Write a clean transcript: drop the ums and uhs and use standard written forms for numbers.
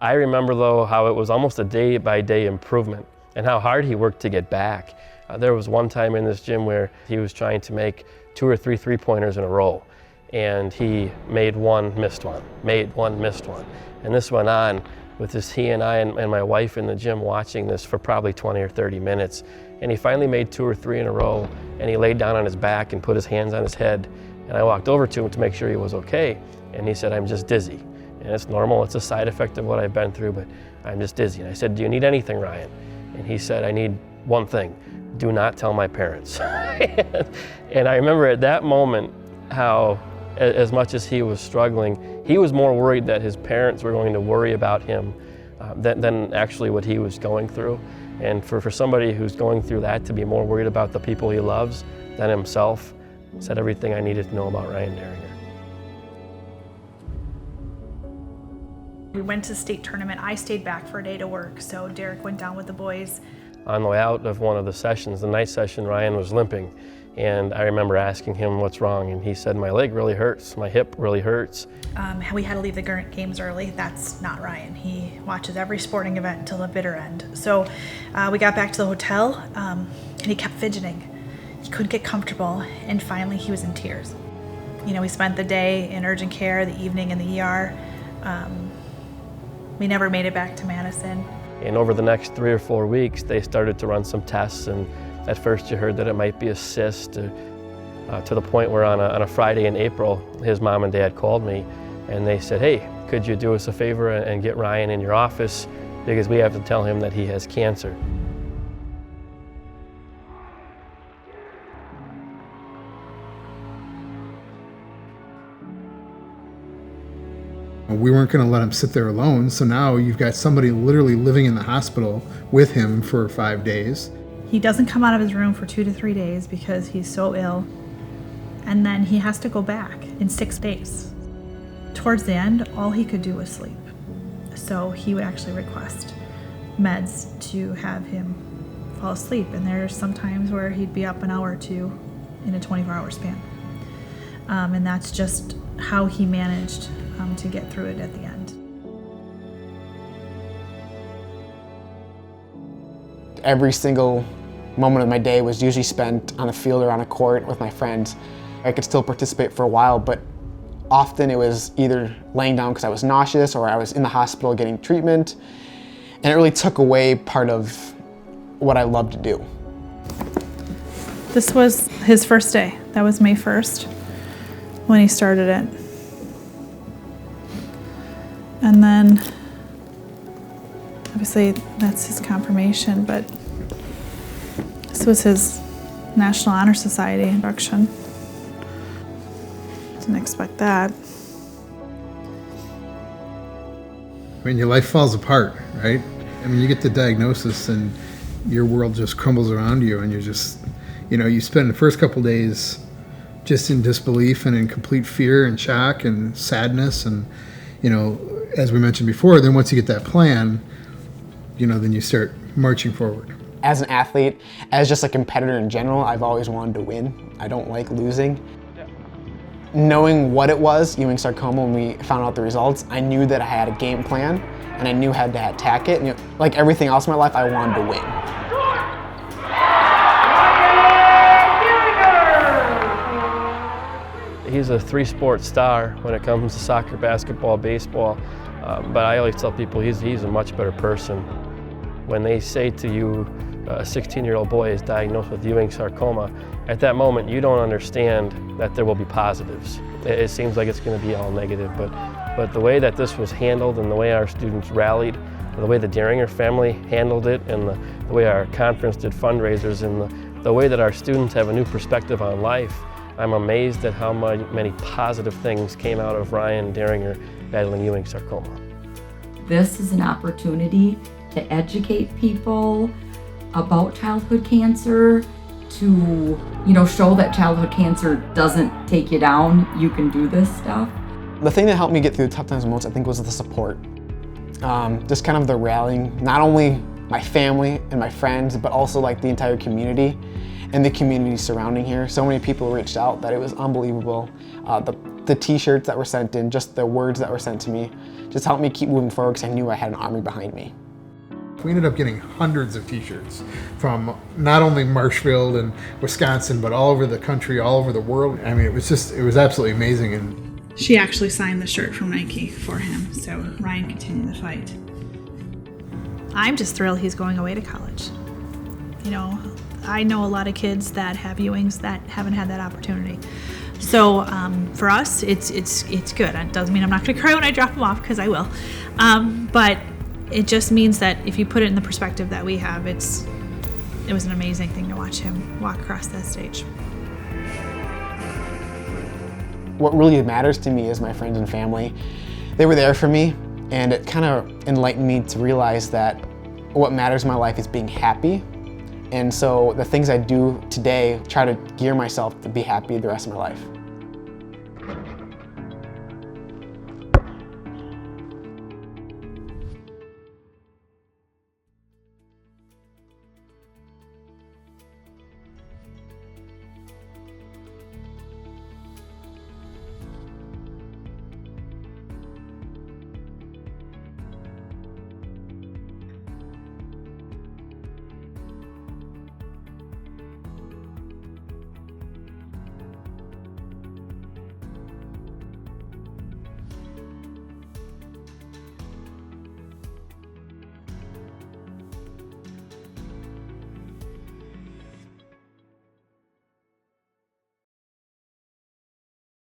I remember though how it was almost a day-by-day improvement and how hard he worked to get back. There was one time in this gym where he was trying to make 2 or 3 three-pointers in a row, and he made one, missed one, made one, missed one. And this went on with just he and I and my wife in the gym watching this for probably 20 or 30 minutes. And he finally made 2 or 3 in a row, and he laid down on his back and put his hands on his head. And I walked over to him to make sure he was okay. And he said, "I'm just dizzy." And it's normal, it's a side effect of what I've been through, but I'm just dizzy. And I said, "Do you need anything, Ryan?" And he said, "I need one thing, do not tell my parents." And I remember at that moment how, as much as he was struggling, he was more worried that his parents were going to worry about him than actually what he was going through. And for somebody who's going through that to be more worried about the people he loves than himself, said everything I needed to know about Ryan Dieringer. We went to the state tournament. I stayed back for a day to work, so Derek went down with the boys. On the way out of one of the sessions, the night session, Ryan was limping. And I remember asking him what's wrong, and he said, "My leg really hurts, my hip really hurts." We had to leave the games early. That's not Ryan. He watches every sporting event until the bitter end. So we got back to the hotel, and he kept fidgeting. He couldn't get comfortable, and finally he was in tears. You know, we spent the day in urgent care, the evening in the ER. We never made it back to Madison. And over the next 3 or 4 weeks, they started to run some tests, and at first you heard that it might be a cyst, to the point where on a Friday in April, his mom and dad called me and they said, "Hey, could you do us a favor and get Ryan in your office, because we have to tell him that he has cancer." We weren't going to let him sit there alone, so now you've got somebody literally living in the hospital with him for 5 days. He doesn't come out of his room for 2 to 3 days because he's so ill, and then he has to go back in 6 days. Towards the end, all he could do was sleep. So he would actually request meds to have him fall asleep, and there's some times where he'd be up an hour or two in a 24-hour span. And that's just how he managed to get through it at the end. Every single moment of my day was usually spent on a field or on a court with my friends. I could still participate for a while, but often it was either laying down because I was nauseous or I was in the hospital getting treatment, and it really took away part of what I loved to do. This was his first day. That was May 1st when he started it. And then, obviously, that's his confirmation, but this was his National Honor Society induction. Didn't expect that. I mean, your life falls apart, right? I mean, you get the diagnosis and your world just crumbles around you, and you're just, you spend the first couple days just in disbelief and in complete fear and shock and sadness, and, as we mentioned before, then once you get that plan, then you start marching forward. As an athlete, as just a competitor in general, I've always wanted to win. I don't like losing. Knowing what it was, Ewing sarcoma, when we found out the results, I knew that I had a game plan and I knew how to attack it. And like everything else in my life, I wanted to win. He's a 3-sport star when it comes to soccer, basketball, baseball, but I always tell people he's a much better person. When they say to you, a 16-year-old boy is diagnosed with Ewing sarcoma, at that moment you don't understand that there will be positives. It seems like it's going to be all negative, but the way that this was handled and the way our students rallied, the way the Dieringer family handled it, and the way our conference did fundraisers, and the way that our students have a new perspective on life, I'm amazed at how many positive things came out of Ryan Dieringer battling Ewing sarcoma. This is an opportunity to educate people about childhood cancer, to show that childhood cancer doesn't take you down. You can do this stuff. The thing that helped me get through the tough times the most, I think, was the support. Just kind of the rallying, not only my family and my friends, but also like the entire community and the community surrounding here. So many people reached out that it was unbelievable. The The t-shirts that were sent in, just the words that were sent to me, just helped me keep moving forward because I knew I had an army behind me. We ended up getting hundreds of t-shirts from not only Marshfield and Wisconsin, but all over the country, all over the world. I mean, it was absolutely amazing. And she actually signed the shirt from Nike for him, so Ryan continued the fight. I'm just thrilled he's going away to college. You know, I know a lot of kids that have Ewings that haven't had that opportunity. So for us, it's good. It doesn't mean I'm not going to cry when I drop him off, because I will. But it just means that if you put it in the perspective that we have, it was an amazing thing to watch him walk across that stage. What really matters to me is my friends and family. They were there for me, and it kind of enlightened me to realize that what matters in my life is being happy. And so the things I do today, try to gear myself to be happy the rest of my life.